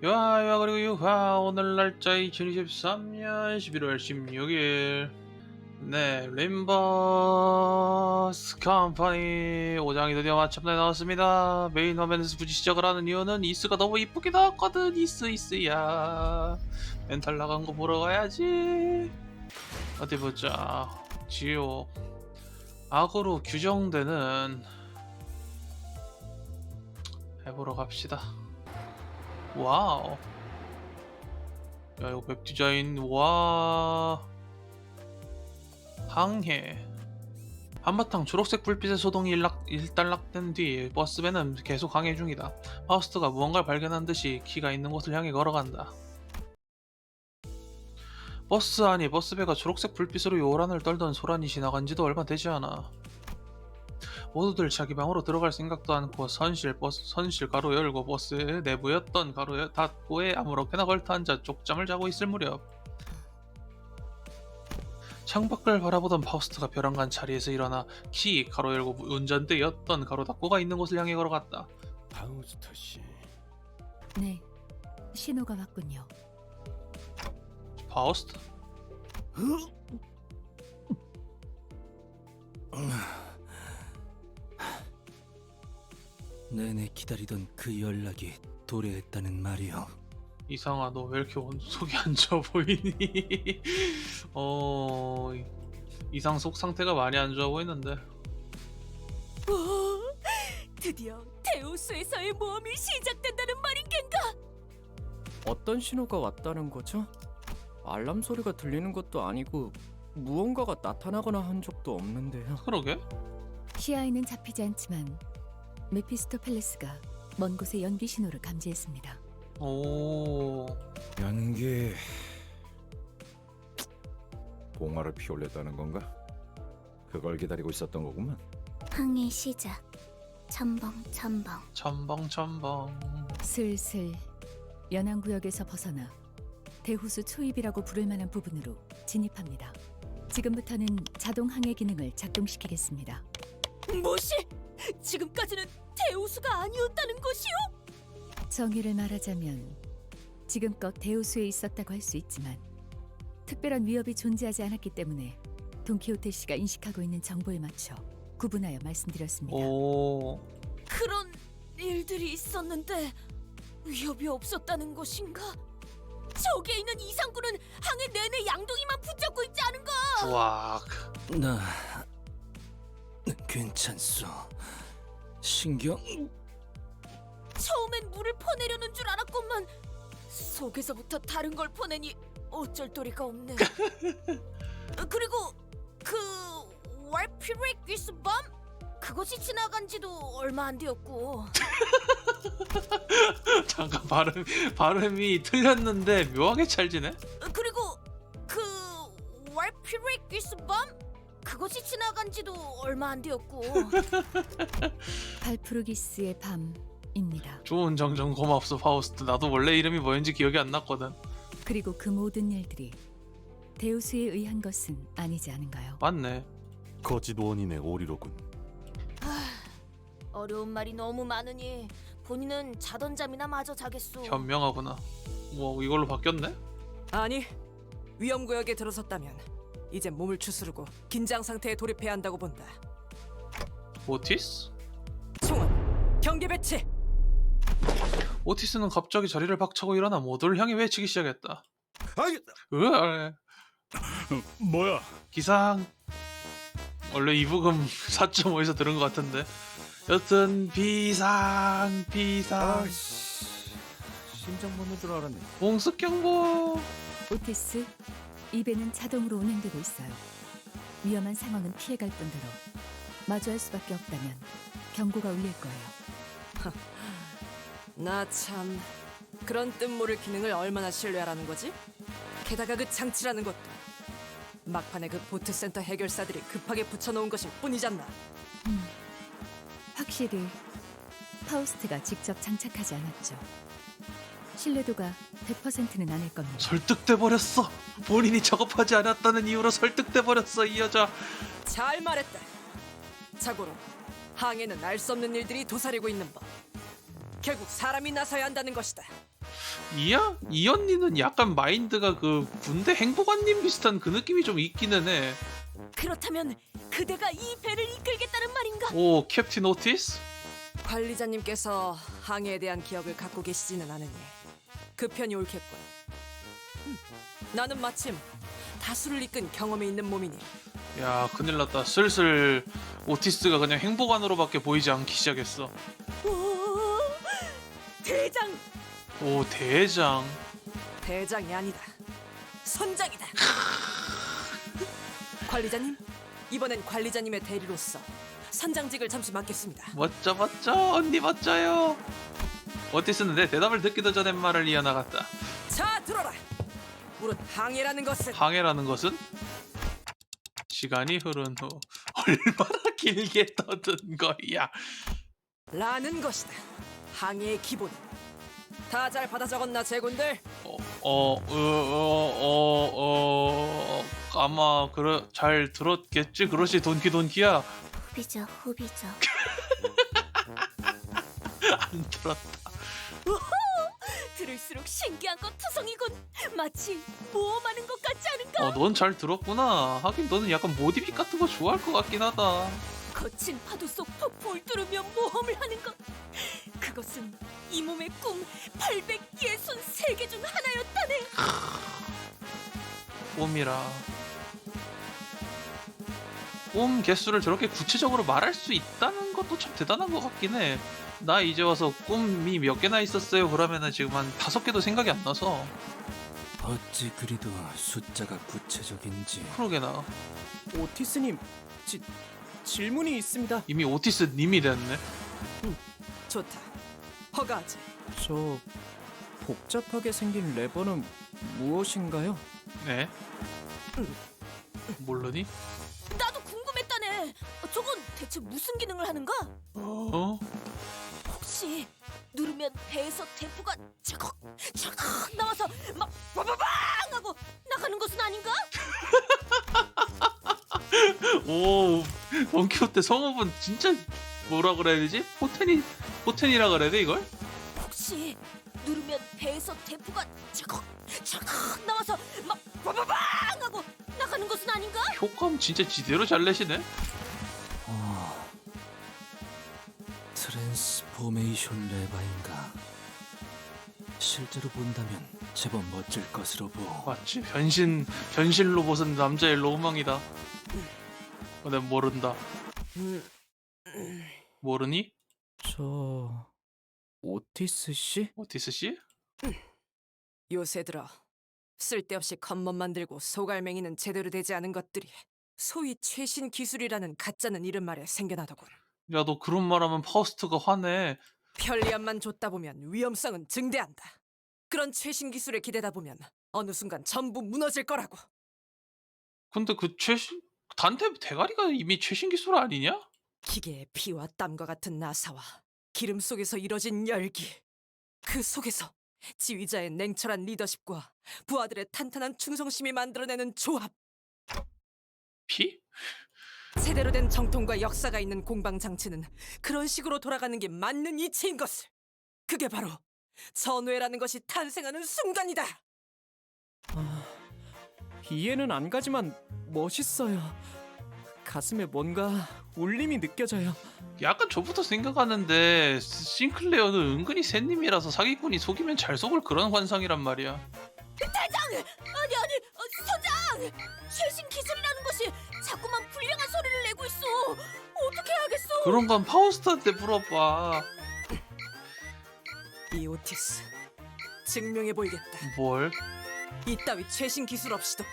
유하 그리고 유하 오늘 날짜 2023년 11월 16일. 네, 림버스 컴퍼니 5장이 드디어 마침내 나왔습니다. 메인 화면에서 굳이 시작을 하는 이유는 이스가 너무 이쁘게 나왔거든. 이스야 멘탈 나간 거 보러 가야지. 어디 보자. 지옥 악으로 규정되는 해보러 갑시다. 와우. 야, 이거 웹 디자인, 와. 항해. 한바탕 초록색 불빛의 소동이 일단락된 뒤 버스밴은 계속 항해 중이다. 파우스트가 무언가를 발견한 듯이 키가 있는 곳을 향해 걸어간다. 버스 안이 버스배가 초록색 불빛으로 요란을 떨던 소란이 지나간 지도 얼마 되지 않아. 모두들 자기 방으로 들어갈 생각도 않고 선실 가로 열고 버스 내부였던 가로 닫고에 아무렇게나 걸터 앉아 쪽잠을 자고 있을 무렵 창밖을 바라보던 파우스트가 벼랑간 자리에서 일어나 키 가로 열고 운전대였던 가로 닫고가 있는 곳을 향해 걸어갔다. 파우스트 씨. 네, 신호가 왔군요. 파우스트? 내내 기다리던 그 연락이 도래했다는 말이오. 이상아, 너 왜 이렇게 속이 안 좋아 보이니? 이상 속 상태가 많이 안 좋아 보이는데. 드디어 데우스에서의 모험이 시작된다는 말인 겐가? 어떤 신호가 왔다는 거죠? 알람 소리가 들리는 것도 아니고 무언가가 나타나거나 한 적도 없는데요. 그러게? 시야에는 잡히지 않지만 메피스토펠레스가 먼 곳의 연기 신호를 감지했습니다. 오. 연기 봉화를 피울렸다는 건가? 그걸 기다리고 있었던 거구만. 항해 시작. 첨벙. 첨벙. 슬슬 연안구역에서 벗어나 대호수 초입이라고 부를 만한 부분으로 진입합니다. 지금부터는 자동 항해 기능을 작동시키겠습니다. 뭐시? 지금까지는 데우스가 아니었다는 것이오? 정의를 말하자면 지금껏 대호수에 있었다고 할 수 있지만 특별한 위협이 존재하지 않았기 때문에 돈키호테 씨가 인식하고 있는 정보에 맞춰 구분하여 말씀드렸습니다. 오. 그런 일들이 있었는데 위협이 없었다는 것인가? 저기에 있는 이상구는 항해 내내 양동이만 붙잡고 있지 않은가? 와. 나 괜찮소. 신경 처음엔 물을 퍼내려는 줄 알았건만 속에서부터 다른 걸 퍼내니 어쩔 도리가 없네. 그리고 그 월피렉 위스밤? 그것이 지나간 지도 얼마 안 되었고. 잠깐 발음이 틀렸는데 묘하게 찰지네. 그리고 그 월피렉 위스밤? 그것이 지나간 지도 얼마 안 되었고. 발프루기스의 밤입니다. 좋은 정정 고맙소 파우스트. 나도 원래 이름이 뭐였는지 기억이 안 났거든. 그리고 그 모든 일들이 데우스에 의한 것은 아니지 않은가요? 맞네. 거짓 원인의 오리로군. 어려운 말이 너무 많으니 본인은 자던 잠이나 마저 자겠소. 현명하구나. 뭐 이걸로 바뀌었네? 아니, 위험구역에 들어섰다면 이제 몸을 추스르고 긴장 상태에 돌입해야 한다고 본다. 오티스? 총원, 경계 배치! 오티스는 갑자기 자리를 박차고 일어나 모두를 향해 외치기 시작했다. 아이, 으아. 뭐야? 기상. 원래 이부금 4.5에서 들은 것 같은데. 여튼 비상. 아이씨, 심장 멎는 줄 알았네. 공습 경보. 오티스, 이 배는 자동으로 운행되고 있어요. 위험한 상황은 피해갈 뿐더러 마주할 수밖에 없다면 경고가 울릴 거예요. 나 참, 그런 뜻모를 기능을 얼마나 신뢰하라는 거지? 게다가 그 장치라는 것도 막판에 그 보트센터 해결사들이 급하게 붙여놓은 것일 뿐이잖아. 확실히 파우스트가 직접 장착하지 않았죠. 신뢰도가 100%는 아닐 겁니다. 설득돼 버렸어. 본인이 작업하지 않았다는 이유로 설득돼 버렸어 이 여자. 잘 말했다. 자고로 항해는 알 수 없는 일들이 도사리고 있는 법. 결국 사람이 나서야 한다는 것이다. 이 언니는 약간 마인드가 그 군대 행보관님 비슷한 그 느낌이 좀 있기는 해. 그렇다면 그대가 이 배를 이끌겠다는 말인가? 오, 캡틴 오티스? 관리자님께서 항해에 대한 기억을 갖고 계시지는 않으니 그 편이 옳겠군. 나는 마침 다수를 이끈 경험이 있는 몸이니 야, 큰일 났다. 슬슬 오티스가 그냥 행보관으로밖에 보이지 않기 시작했어. 오, 대장! 오, 대장. 대장이 아니다. 선장이다. 관리자님, 이번엔 관리자님의 대리로서 선장직을 잠시 맡겠습니다. 멋져, 멋져. 언니 멋져요. 오티스는 내 대답을 듣기도 전에 말을 이어나갔다. 자, 들어라. 우리 항해라는 것은 항해라는 것은? 시간이 흐른 후 얼마나 길게 떠든 거야. 라는 것이다. 항해의 기본. 다 잘 받아 적었나, 제군들? 아마 잘 들었겠지. 그렇지, 돈키야. 후비죠, 후비죠. 안 들었다. 들을수록 신기한 것 투성이군. 마치 모험하는 것 같지 않은가? 넌 잘 들었구나. 하긴 너는 약간 모디빅 같은 거 좋아할 것 같긴 하다. 거친 파도 속 폭포를 뚫으며 모험을 하는 것. 그것은 이 몸의 꿈 863개 중 하나였다네. 꿈이라. 꿈 개수를 저렇게 구체적으로 말할 수 있다는 것도 참 대단한 것 같긴 해. 나 이제 와서 꿈이 몇 개나 있었어요 그러면은 지금 한 5개도 생각이 안 나서. 어찌 그리도 숫자가 구체적인지. 그러게나. 오티스님, 질문이 있습니다. 이미 오티스 님이 됐네. 좋다. 허가하지. 저 복잡하게 생긴 레버는 무엇인가요? 네. 모르니? 나도 궁금했다네. 저건 대체 무슨 기능을 하는가? 어? 혹시 누르면 배에서 대포가 차걱 차걱 나와서 막 빠바방 하고 나가는 것은 아닌가? 오, 돈키호테 성우분 진짜 뭐라 그래야 되지? 포텐이라 그래야 돼 이걸? 혹시 누르면 배에서 대포가 차걱 차걱 나와서 막 빠바방 하고 나가는 것은 아닌가? 효과음 진짜 지대로 잘 내시네. 트랜스포메이션 레바인가. 실제로 본다면 제법 멋질 것으로 보. 맞지? 변신 로봇은 남자의 로망이다. 근데 모른다. 모르니? 저 오티스 씨? 오티스 씨? 요새 들어 쓸데없이 겉멋 만들고 소갈맹이는 제대로 되지 않은 것들이 소위 최신 기술이라는 가짜는 이름 말에 생겨나더군. 야, 너 그런 말하면 파우스트가 화내. 편리함만 줬다 보면 위험성은 증대한다. 그런 최신 기술에 기대다 보면 어느 순간 전부 무너질 거라고. 근데 그 단테 대가리가 이미 최신 기술 아니냐? 기계의 피와 땀과 같은 나사와 기름 속에서 이뤄진 열기. 그 속에서 지휘자의 냉철한 리더십과 부하들의 탄탄한 충성심이 만들어내는 조합. 피? 제대로 된 정통과 역사가 있는 공방 장치는 그런 식으로 돌아가는 게 맞는 이치인 것을. 그게 바로 전회라는 것이 탄생하는 순간이다. 이해는 안 가지만 멋있어요. 가슴에 뭔가 울림이 느껴져요. 약간 저부터 생각하는데 싱클레어는 은근히 새님이라서 사기꾼이 속이면 잘 속을 그런 환상이란 말이야. 아니 선장! 최신 기술이라는 것이 자꾸만 불량한 소리를 내고 있어. 어떻게 하겠어? 그런 건 파우스트한테 물어봐. 이 오티스 증명해 보이겠다. 뭘? 이따위 최신 기술 없이도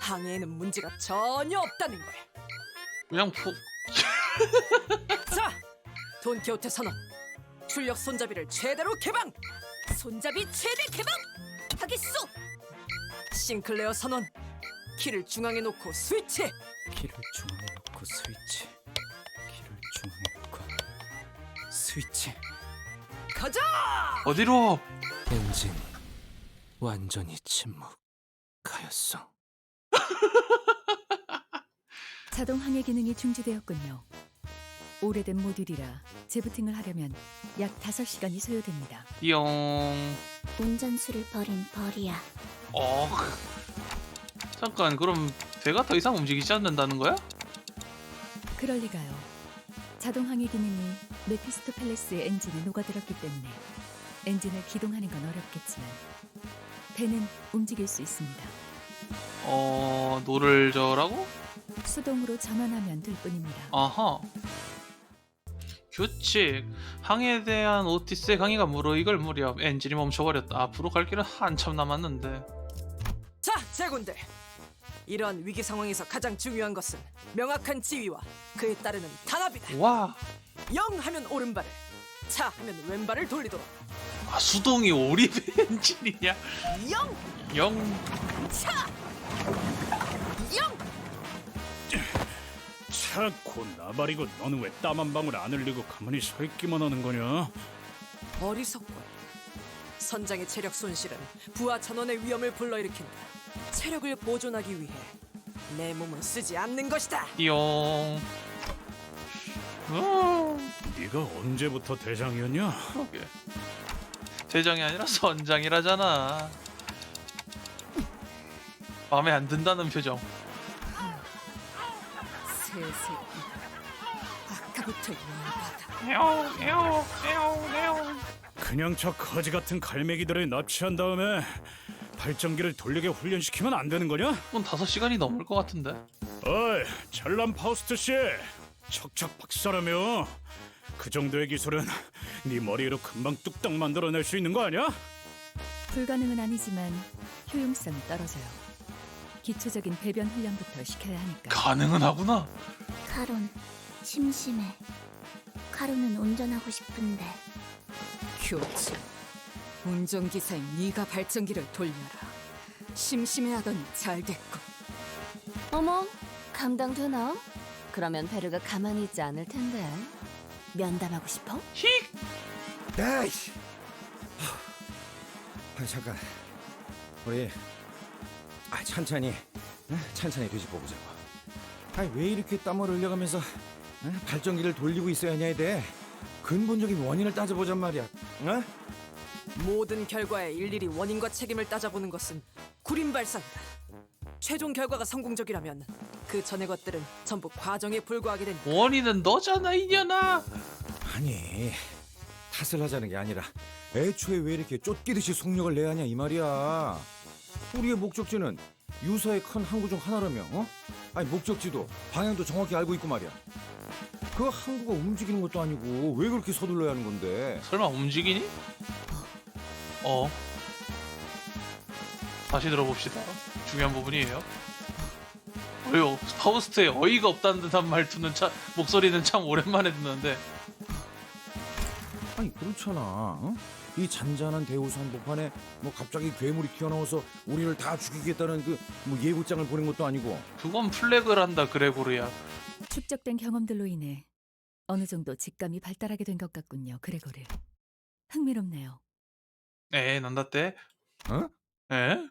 항해에는 문제가 전혀 없다는 걸. 그냥 자, 돈키호테 선언. 출력 손잡이를 최대로 개방. 손잡이 최대 개방! 하겠소! 싱클레어 선언. 키를 중앙에 놓고 스위치. 키를 중앙에 놓고 스위치. 키를 중앙에 놓고 스위치. 가자! 어디로? 엔진 완전히 침묵하였어. 자동 항해 기능이 중지되었군요. 오래된 모듈이라 재부팅을 하려면 약 5시간이 소요됩니다. 띠용. 운전수를 버린 벌이야. 어. 잠깐, 그럼 배가 더 이상 움직이지 않는다는 거야? 그럴 리가요. 자동 항해 기능이 메피스토펠레스의 엔진에 녹아들었기 때문에 엔진을 기동하는 건 어렵겠지만 배는 움직일 수 있습니다. 노를 저라고? 수동으로 전환하면 될 뿐입니다. 아하. 규칙. 항해에 대한 오티스의 강의가 무르익을 무렵 엔진이 멈춰버렸다. 앞으로 갈 길은 한참 남았는데. 자, 제군들. 이러한 위기 상황에서 가장 중요한 것은 명확한 지휘와 그에 따르는 단합이다. 와. 영 하면 오른발을, 차 하면 왼발을 돌리도록. 아, 수동이 오립 엔진이냐? 영, 영. 차, 영. 차고 나발이고 너는 왜 땀 한 방울 안 흘리고 가만히 서 있기만 하는 거냐? 어리석군. 선장의 체력 손실은 부하 전원의 위험을 불러일으킨다. 체력을 보존하기 위해 내 몸은 쓰지 않는 것이다. 띠용. 네가 언제부터 대장이었냐? 그러게. 대장이 아니라 선장이라잖아. 마음에 안 든다는 표정. 새새끼. 아까부터 열받아. 그냥 저 거지 같은 갈매기들을 납치한 다음에 발전기를 돌리게 훈련시키면 안 되는 거냐? 그건 5시간이 넘을 것 같은데. 어이, 잘난 파우스트 씨, 척척 박사라며. 그 정도의 기술은 네 머리로 금방 뚝딱 만들어낼 수 있는 거 아니야? 불가능은 아니지만 효용성이 떨어져요. 기초적인 배변 훈련부터 시켜야 하니까. 가능은 하구나. 카론, 심심해. 카론은 운전하고 싶은데. 교체. 운전기사인 네가 발전기를 돌려라. 심심해하더니 잘 됐고. 어머, 감당되나? 그러면 베르가 가만히 있지 않을 텐데. 면담하고 싶어? 히. 에이씨. 잠깐. 우리 천천히 뒤집어 보자고. 왜 이렇게 땀을 흘려가면서 발전기를 돌리고 있어야 하냐에 대해 근본적인 원인을 따져보잔 말이야. 모든 결과에 일일이 원인과 책임을 따져보는 것은 구림발상이다. 최종 결과가 성공적이라면 그 전의 것들은 전부 과정에 불과하게 된다. 원인은 너잖아, 이년아. 아니, 탓을 하자는 게 아니라 애초에 왜 이렇게 쫓기듯이 속력을 내야 하냐 이 말이야. 우리의 목적지는 유사의 큰 항구 중 하나라며. 목적지도 방향도 정확히 알고 있고 말이야. 그 항구가 움직이는 것도 아니고 왜 그렇게 서둘러야 하는 건데? 설마 움직이니? 다시 들어봅시다. 중요한 부분이에요. 파우스트의 어이가 없다는 듯한 말투는 목소리는 참 오랜만에 듣는데. 그렇잖아. 이 잔잔한 대우수 한복판에 갑자기 괴물이 튀어나와서 우리를 다 죽이겠다는 예고장을 보낸 것도 아니고. 그건 플래그를 한다, 그레고르야. 축적된 경험들로 인해 어느 정도 직감이 발달하게 된 것 같군요, 그레고르. 흥미롭네요. 난다떼. 어? 에?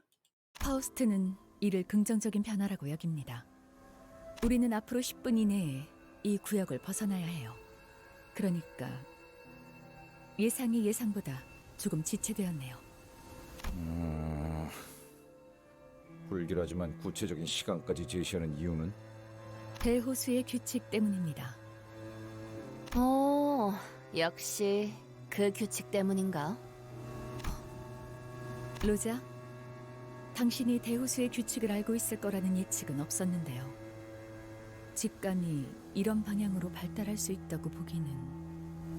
파우스트는 이를 긍정적인 변화라고 여깁니다. 우리는 앞으로 10분 이내에 이 구역을 벗어나야 해요. 그러니까 예상이 예상보다 조금 지체되었네요. 불길하지만 구체적인 시간까지 제시하는 이유는? 대호수의 규칙 때문입니다. 역시 그 규칙 때문인가? 로자, 당신이 대호수의 규칙을 알고 있을 거라는 예측은 없었는데요. 직감이 이런 방향으로 발달할 수 있다고 보기는...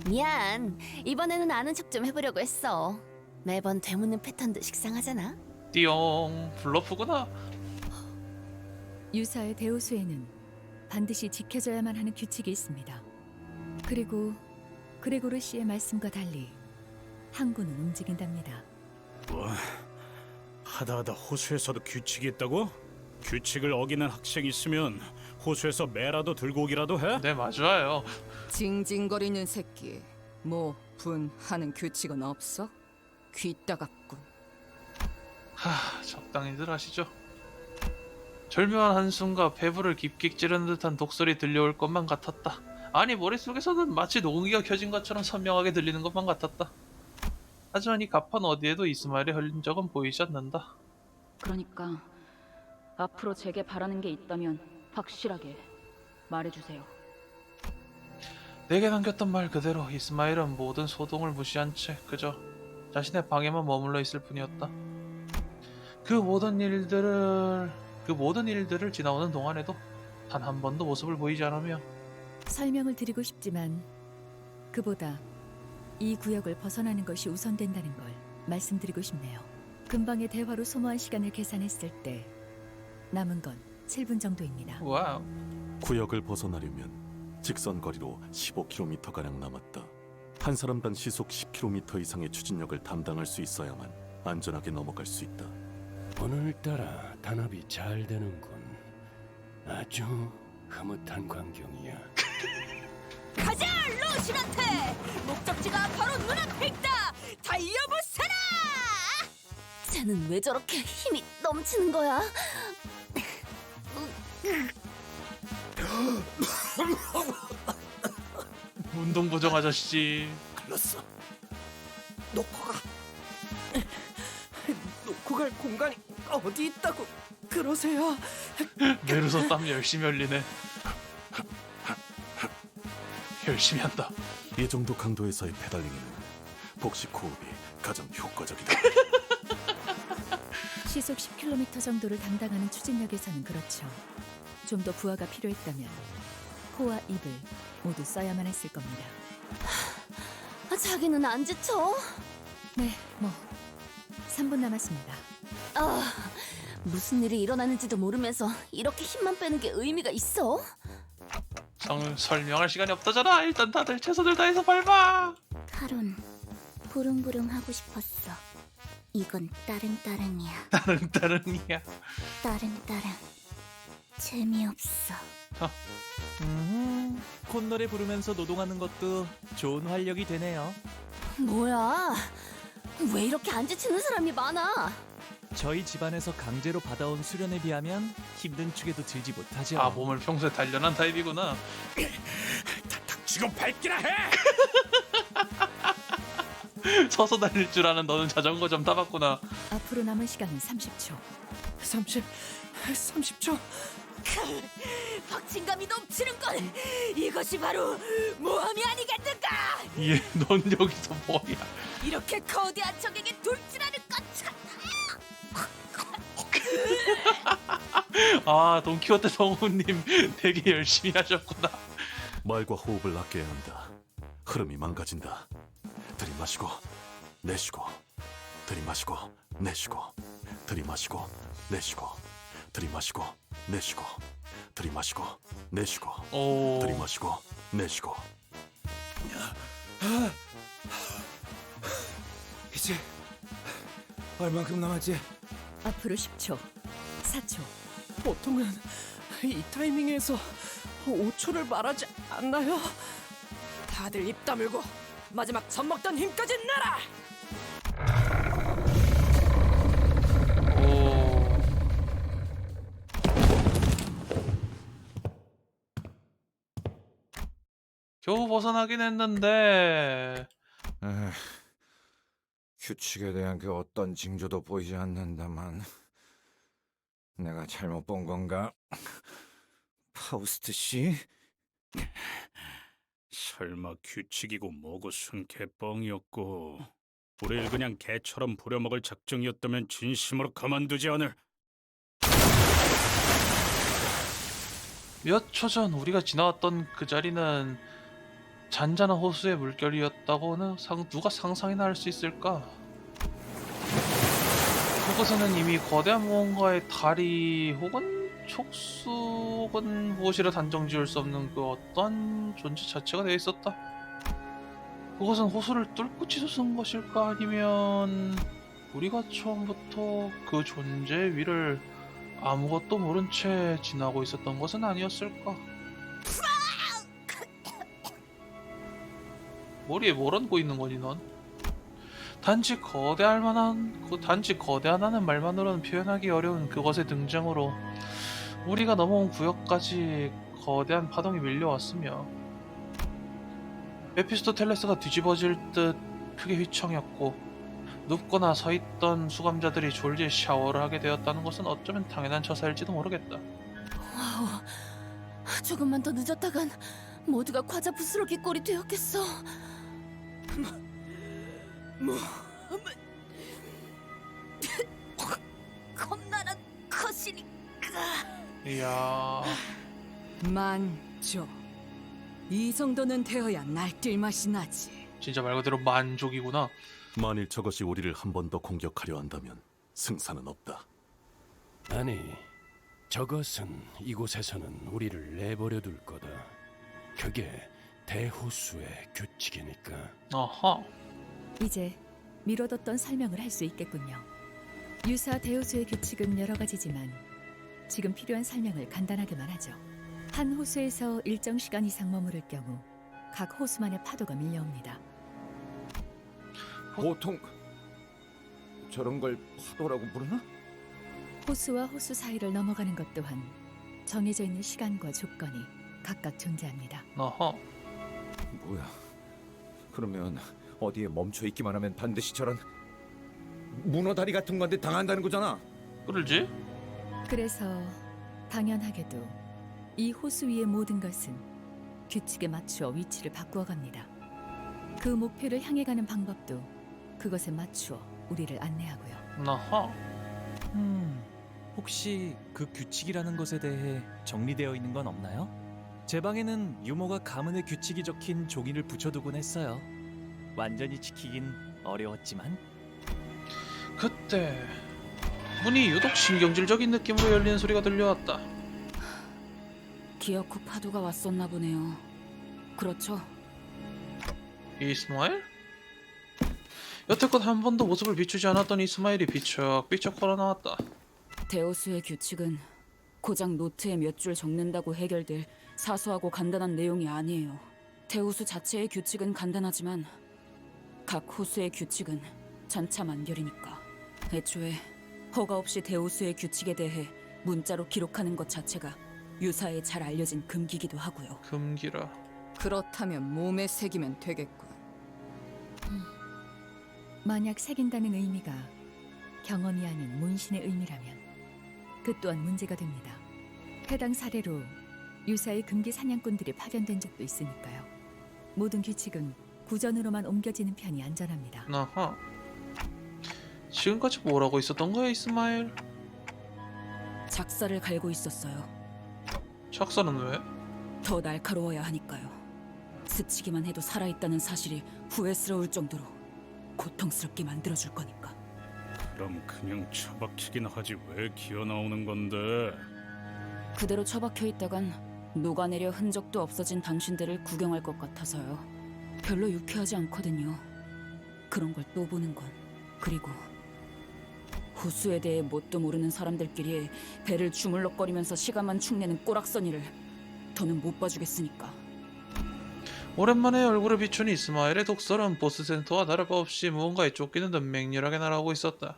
미안. 이번에는 아는 척 좀 해보려고 했어. 매번 되묻는 패턴도 식상하잖아. 띠용. 블러프구나. 유사의 대호수에는 반드시 지켜져야만 하는 규칙이 있습니다. 그리고 그레고르 씨의 말씀과 달리 항구는 움직인답니다. 뭐? 하다하다 호수에서도 규칙이 있다고? 규칙을 어기는 학생이 있으면 호수에서 매라도 들고 오기라도 해? 네, 맞아요. 징징거리는 새끼. 뭐 분하는 규칙은 없어? 귀 따갑군. 적당히들 하시죠. 절묘한 한숨과 배부를 깊게 찌르는 듯한 독설이 들려올 것만 같았다. 아니 머릿속에서는 마치 녹음기가 켜진 것처럼 선명하게 들리는 것만 같았다. 하지만 이 갑판 어디에도 이스마일의 흔적은 보이지 않는다. 그러니까 앞으로 제게 바라는 게 있다면 확실하게 말해주세요. 내게 남겼던 말 그대로 이스마일은 모든 소동을 무시한 채 그저 자신의 방에만 머물러 있을 뿐이었다. 그 모든 일들을 지나오는 동안에도 단 한 번도 모습을 보이지 않으며 설명을 드리고 싶지만 그보다 이 구역을 벗어나는 것이 우선된다는 걸 말씀드리고 싶네요. 금방의 대화로 소모한 시간을 계산했을 때 남은 건 7분 정도입니다. 와우. 구역을 벗어나려면 직선 거리로 15km가량 남았다. 한 사람당 시속 10km 이상의 추진력을 담당할 수 있어야만 안전하게 넘어갈 수 있다. 오늘따라 단합이 잘 되는군. 아주 흐뭇한 광경이야. 가자 로신한테! 목적지가 바로 눈앞에 있다! 달려보세라! 쟤는 왜 저렇게 힘이 넘치는 거야? 운동 부정 아저씨. 글렀어. 놓고 갈 공간이 어디 있다고 그러세요? 메르소 땀 열심히 흘리네. 열심히 한다. 이 정도 강도에서의 페달링에는 복식 호흡이 가장 효과적이다. 시속 10km 정도를 담당하는 추진력에서는 그렇죠. 좀 더 부하가 필요했다면 코와 입을 모두 써야만 했을 겁니다. 자기는 안 지쳐? 네, 3분 남았습니다. 무슨 일이 일어나는지도 모르면서 이렇게 힘만 빼는 게 의미가 있어? 설명할 시간이 없다잖아. 일단 다들 최선을 다해서 밟아. 카론, 부릉부릉 하고 싶었어. 이건 따릉따릉이야. 따릉따릉이야. 따릉따릉. 재미없어. 콧노래 부르면서 노동하는 것도 좋은 활력이 되네요. 뭐야? 왜 이렇게 안 지치는 사람이 많아? 저희 집안에서 강제로 받아온 수련에 비하면 힘든 축에도 들지 못하죠. 아, 몸을 평소에 단련한 타입이구나. 닥치고 밟기나 해! 서서 달릴 줄 아는 너는 자전거 좀 타봤구나. 앞으로 남은 시간은 30초. 30초. 확신감이 넘치는 건 이것이 바로 모험이 아니겠는가? 예, 넌 여기서 뭐야? 이렇게 거대한 적에게 돌진하는 것 참. 아, 돈키호테 성우님 되게 열심히 하셨구나. 말과 호흡을 아껴야 한다. 흐름이 망가진다. 들이마시고 내쉬고 들이마시고 내쉬고 들이마시고 내쉬고 들이마시고 내쉬고 들이마시고 내쉬고 오. 들이마시고 내쉬고. 이제 얼만큼 남았지? 앞으로 10초, 4초. 보통은 이 타이밍에서 5초를 말하지 않나요? 다들 입 다물고 마지막 젖 먹던 힘까지 내라! 오. 겨우 벗어나긴 했는데 에휴, 규칙에 대한 그 어떤 징조도 보이지 않는다만 내가 잘못 본 건가? 파우스트 씨? 설마 규칙이고 뭐고 순 개뻥이었고 우릴 그냥 개처럼 부려먹을 작정이었다면 진심으로 가만두지 않을. 몇 초 전 우리가 지나왔던 그 자리는 잔잔한 호수의 물결이었다고는 누가 상상이나 할 수 있을까? 그곳에는 이미 거대한 무언가의 다리 혹은 촉수 혹은 무엇이라 단정 지을 수 없는 그 어떤 존재 자체가 되어 있었다. 그것은 호수를 뚫고 치솟은 것일까? 아니면 우리가 처음부터 그 존재 위를 아무것도 모른 채 지나고 있었던 것은 아니었을까? 머리에 뭘 얹고 있는 거니 넌? 단지 거대하다는 말만으로는 표현하기 어려운 그것의 등장으로 우리가 넘어온 구역까지 거대한 파동이 밀려왔으며 메피스토텔레스가 뒤집어질 듯 크게 휘청였고 눕거나 서있던 수감자들이 졸지에 샤워를 하게 되었다는 것은 어쩌면 당연한 처사일지도 모르겠다. 와우, 조금만 더 늦었다간 모두가 과자 부스러기 꼴이 되었겠어. 겁나는 것이니까. 이야, 만족. 이 정도는 되어야 날뛸 맛이 나지. 진짜 말 그대로 만족이구나. 만일 저것이 우리를 한 번 더 공격하려 한다면 승산은 없다. 아니, 저것은 이곳에서는 우리를 내버려 둘 거다. 그게 대호수의 규칙이니까. 어허. 이제 미뤄뒀던 설명을 할 수 있겠군요. 유사 대호수의 규칙은 여러 가지지만 지금 필요한 설명을 간단하게만 하죠. 한 호수에서 일정 시간 이상 머무를 경우 각 호수만의 파도가 밀려옵니다. 보통 저런 걸 파도라고 부르나? 호수와 호수 사이를 넘어가는 것 또한 정해져 있는 시간과 조건이 각각 존재합니다. 어허. 뭐야? 그러면 어디에 멈춰 있기만 하면 반드시 저런 문어다리 같은 건데 당한다는 거잖아. 그러지? 그래서 당연하게도 이 호수 위의 모든 것은 규칙에 맞추어 위치를 바꾸어 갑니다. 그 목표를 향해 가는 방법도 그것에 맞추어 우리를 안내하고요. 어허. 혹시 그 규칙이라는 것에 대해 정리되어 있는 건 없나요? 제 방에는 유머가 가문의 규칙이 적힌 종이를 붙여두곤 했어요. 완전히 지키긴 어려웠지만. 그때 문이 유독 신경질적인 느낌으로 열리는 소리가 들려왔다. 기어코 파도가 왔었나 보네요. 그렇죠? 이스마일? 여태껏 한 번도 모습을 비추지 않았던 이스마일이 비척비척 걸어나왔다. 대호수의 규칙은 고작 노트에 몇 줄 적는다고 해결될 사소하고 간단한 내용이 아니에요. 대호수 자체의 규칙은 간단하지만 각 호수의 규칙은 천차만별이니까. 애초에 허가 없이 대호수의 규칙에 대해 문자로 기록하는 것 자체가 유사에 잘 알려진 금기기도 하고요. 금기라. 그렇다면 몸에 새기면 되겠군. 만약 새긴다는 의미가 경험이 아닌 문신의 의미라면 그 또한 문제가 됩니다. 해당 사례로 유사의 금기 사냥꾼들이 파견된 적도 있으니까요. 모든 규칙은 구전으로만 옮겨지는 편이 안전합니다. 어허. 지금까지 뭘 하고 있었던 거야, 이스마일? 작사를 갈고 있었어요. 작사는 왜? 더 날카로워야 하니까요. 스치기만 해도 살아있다는 사실이 후회스러울 정도로 고통스럽게 만들어줄 거니까. 그럼 그냥 처박히긴 하지 왜 기어 나오는 건데? 그대로 처박혀 있다간 녹아내려 흔적도 없어진 당신들을 구경할 것 같아서요. 별로 유쾌하지 않거든요. 그런 걸 또 보는 건. 그리고 호수에 대해 뭣도 모르는 사람들끼리 배를 주물럭거리면서 시간만 축내는 꼬락서니를 더는 못 봐주겠으니까. 오랜만에 얼굴을 비춘 이스마일의 독설은 보스센터와 다를 바 없이 무언가에 쫓기는 듯 맹렬하게 날아오고 있었다.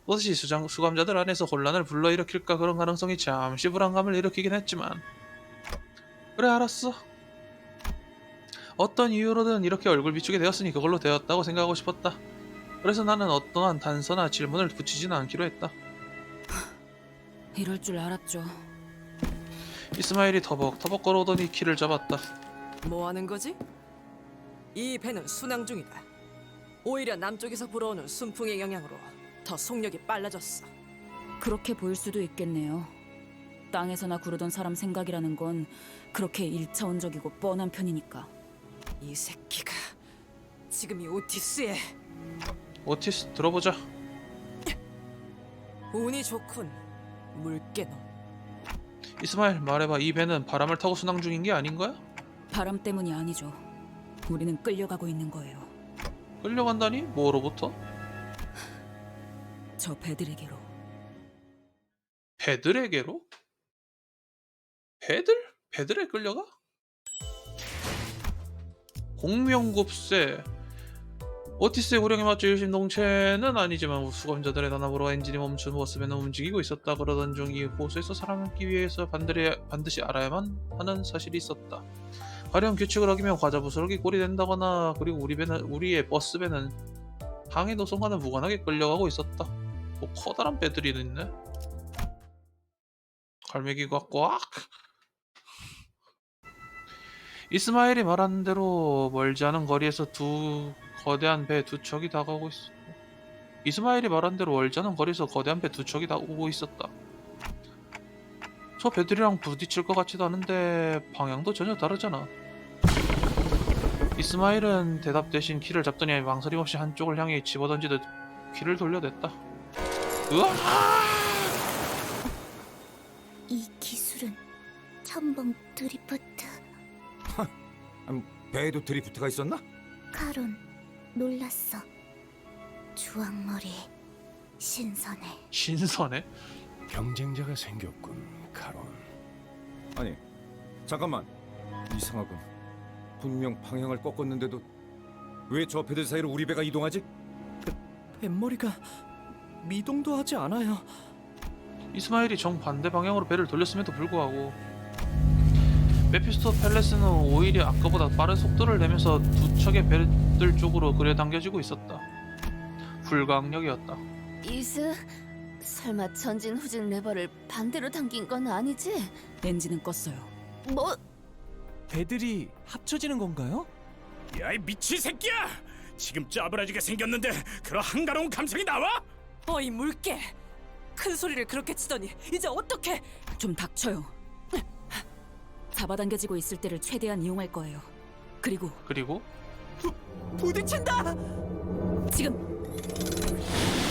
버스시 수감자들 안에서 혼란을 불러일으킬까 그런 가능성이 잠시 불안감을 일으키긴 했지만 그래 알았어. 어떤 이유로든 이렇게 얼굴 비추게 되었으니 그걸로 되었다고 생각하고 싶었다. 그래서 나는 어떠한 단서나 질문을 붙이지는 않기로 했다. 이럴 줄 알았죠. 이스마일이 터벅터벅 걸어오더니 키를 잡았다. 뭐 하는 거지? 이 배는 순항 중이다. 오히려 남쪽에서 불어오는 순풍의 영향으로 더 속력이 빨라졌어. 그렇게 보일 수도 있겠네요. 땅에서나 구르던 사람 생각이라는 건 그렇게 1차원적이고 뻔한 편이니까. 이 새끼가 지금 이 오티스에 오티스 들어보자. 운이 좋군, 물개놈. 이스마일 말해봐. 이 배는 바람을 타고 순항 중인 게 아닌 거야? 바람 때문이 아니죠. 우리는 끌려가고 있는 거예요. 끌려간다니? 뭐로부터? 저 배들에게로. 배들에게로? 배들? 배들에 끌려가? 공명급세. 오티스의 구령에 맞춰 일심동체는 아니지만 수감자들의 단합으로 엔진이 멈춘 모습에는 움직이고 있었다. 그러던 중 이 호수에서 살아남기 위해서 반드시 알아야만 하는 사실이 있었다. 화려한 규칙을 어기며 과자 부스러기 꼴이 된다거나, 그리고 우리의 버스배는 항해 노선과는 무관하게 끌려가고 있었다. 뭐 커다란 배들이 있네. 갈매기가 꽉. 이스마일이 말한 대로 멀지 않은 거리에서 두 거대한 배 두 척이 다가오고 있었다. 이스마일이 말한 대로 멀지 않은 거리에서 거대한 배 두 척이 다가오고 있었다. 저 배들이랑 부딪힐 것 같지도 않은데 방향도 전혀 다르잖아. 이스마일은 대답 대신 키를 잡더니 망설임 없이 한쪽을 향해 집어던지듯 키를 돌려댔다. 으아! 이 기술은 첨벙 드리프트. 배에도 드리프트가 있었나? 카론, 놀랐어. 주황머리, 신선해. 신선해? 경쟁자가 생겼군, 카론. 아니, 잠깐만. 이상하군. 분명 방향을 꺾었는데도 왜 저 배들 사이로 우리 배가 이동하지? 뱃머리가 미동도 하지 않아요. 이스마일이 정반대 방향으로 배를 돌렸음에도 불구하고 메피스토 팰레스는 오히려 아까보다 빠른 속도를 내면서 두 척의 배들 쪽으로 끌어당겨지고 있었다. 불가항력이었다. 이스, 설마 전진 후진 레버를 반대로 당긴 건 아니지? 엔진은 껐어요. 뭐? 배들이 합쳐지는 건가요? 야, 이 미친 새끼야! 지금 짜부라지게 생겼는데 그런 한가로운 감성이 나와? 어이 물개! 큰 소리를 그렇게 치더니 이제 어떡해! 좀 닥쳐요. 잡아당겨지고 있을 때를 최대한 이용할 거예요. 그리고 부딪힌다! 지금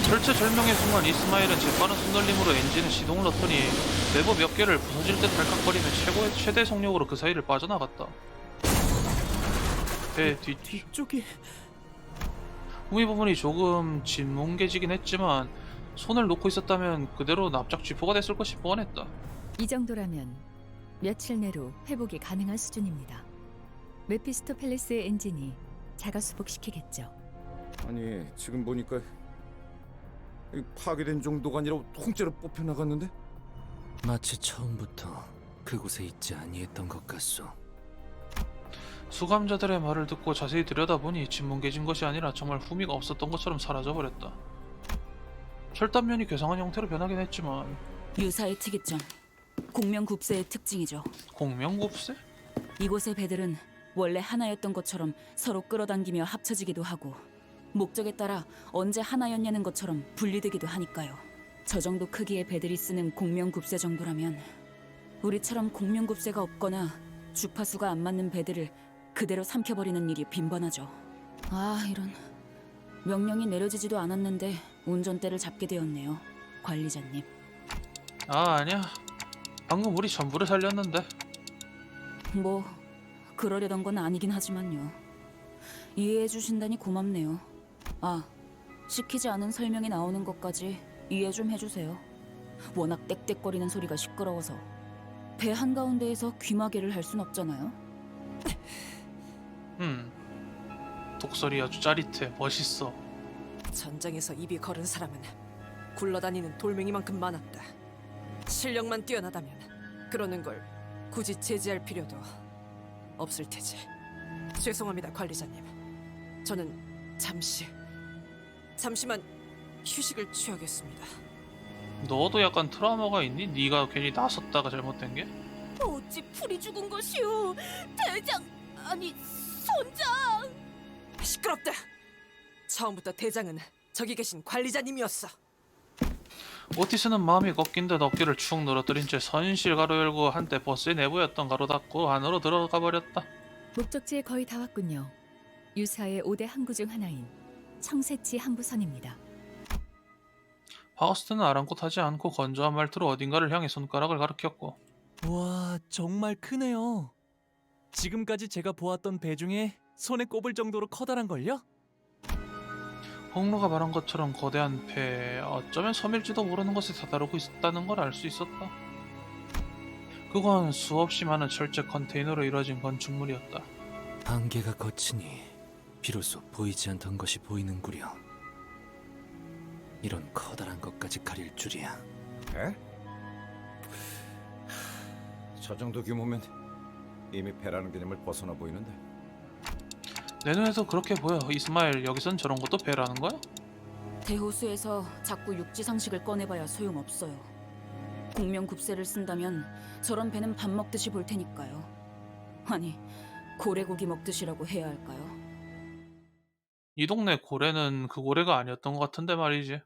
절체절명의 순간 이스마일은 재빠른 손놀림으로 엔진에 시동을 넣더니 레버 몇 개를 부서질 듯 덜컥거리며 최대 속력으로 그 사이를 빠져나갔다. 배 뒤쪽이 후미 부분이 조금 짓뭉개지긴 했지만 손을 놓고 있었다면 그대로 납작 쥐포가 됐을 것이 뻔했다. 이 정도라면 며칠 내로 회복이 가능한 수준입니다. 메피스토 팰리스의 엔진이 자가 수복시키겠죠. 아니, 지금 보니까 이 파괴된 정도가 아니라 통째로 뽑혀 나갔는데? 마치 처음부터 그곳에 있지 아니했던 것 같소. 수감자들의 말을 듣고 자세히 들여다보니 짓뭉개진 것이 아니라 정말 후미가 없었던 것처럼 사라져버렸다. 철단면이 괴상한 형태로 변하긴 했지만 유사의 특이점, 공명굽세의 특징이죠. 공명굽세? 이곳의 배들은 원래 하나였던 것처럼 서로 끌어당기며 합쳐지기도 하고 목적에 따라 언제 하나였냐는 것처럼 분리되기도 하니까요. 저 정도 크기의 배들이 쓰는 공명굽세 정도라면 우리처럼 공명굽세가 없거나 주파수가 안 맞는 배들을 그대로 삼켜버리는 일이 빈번하죠. 아, 이런. 명령이 내려지지도 않았는데 운전대를 잡게 되었네요, 관리자님. 아니야. 방금 우리 전부를 살렸는데. 뭐 그러려던 건 아니긴 하지만요. 이해해 주신다니 고맙네요. 아, 시키지 않은 설명이 나오는 것까지 이해 좀 해주세요. 워낙 떽떽거리는 소리가 시끄러워서 배 한가운데에서 귀마개를 할 순 없잖아요. 독설이 아주 짜릿해. 멋있어. 전장에서 입이 거른 사람은 굴러다니는 돌멩이만큼 많았다. 실력만 뛰어나다면 그러는 걸 굳이 제지할 필요도 없을 테지. 죄송합니다, 관리자님. 저는 잠시만 휴식을 취하겠습니다. 너도 약간 트라우마가 있니? 네가 괜히 나섰다가 잘못된 게? 어찌 풀이 죽은 것이오? 대장, 아니 선장! 시끄럽다. 처음부터 대장은 저기 계신 관리자님이었어. 오티스는 마음이 꺾인 듯 어깨를 축 늘어뜨린 채 선실 가로 열고 한때 버스의 내부였던 가로 닫고 안으로 들어가 버렸다. 목적지에 거의 다 왔군요. 유사의 5대 항구 중 하나인 청새치 항구선입니다. 파우스트는 아랑곳하지 않고 건조한 말투로 어딘가를 향해 손가락을 가리켰고, 와, 정말 크네요. 지금까지 제가 보았던 배 중에 손에 꼽을 정도로 커다란걸요? 홍루가 말한 것처럼 거대한 배, 어쩌면 섬일지도 모르는 것에 다다르고 있다는 걸 알 수 있었다. 그건 수없이 많은 철제 컨테이너로 이루어진 건축물이었다. 안개가 거치니 비로소 보이지 않던 것이 보이는구려. 이런 커다란 것까지 가릴 줄이야. 에? 저 정도 규모면 이미 배라는 개념을 벗어나 보이는데. 내 눈에도 그렇게 보여. 이스마일, 여기선 저런 것도 배라는 거야? 대호수에서 자꾸 육지 상식을 꺼내봐야 소용없어요. 공명급세를 쓴다면 저런 배는 밥 먹듯이 볼 테니까요. 아니, 고래고기 먹듯이라고 해야 할까요? 이 동네 고래는 그 고래가 아니었던 것 같은데 말이지.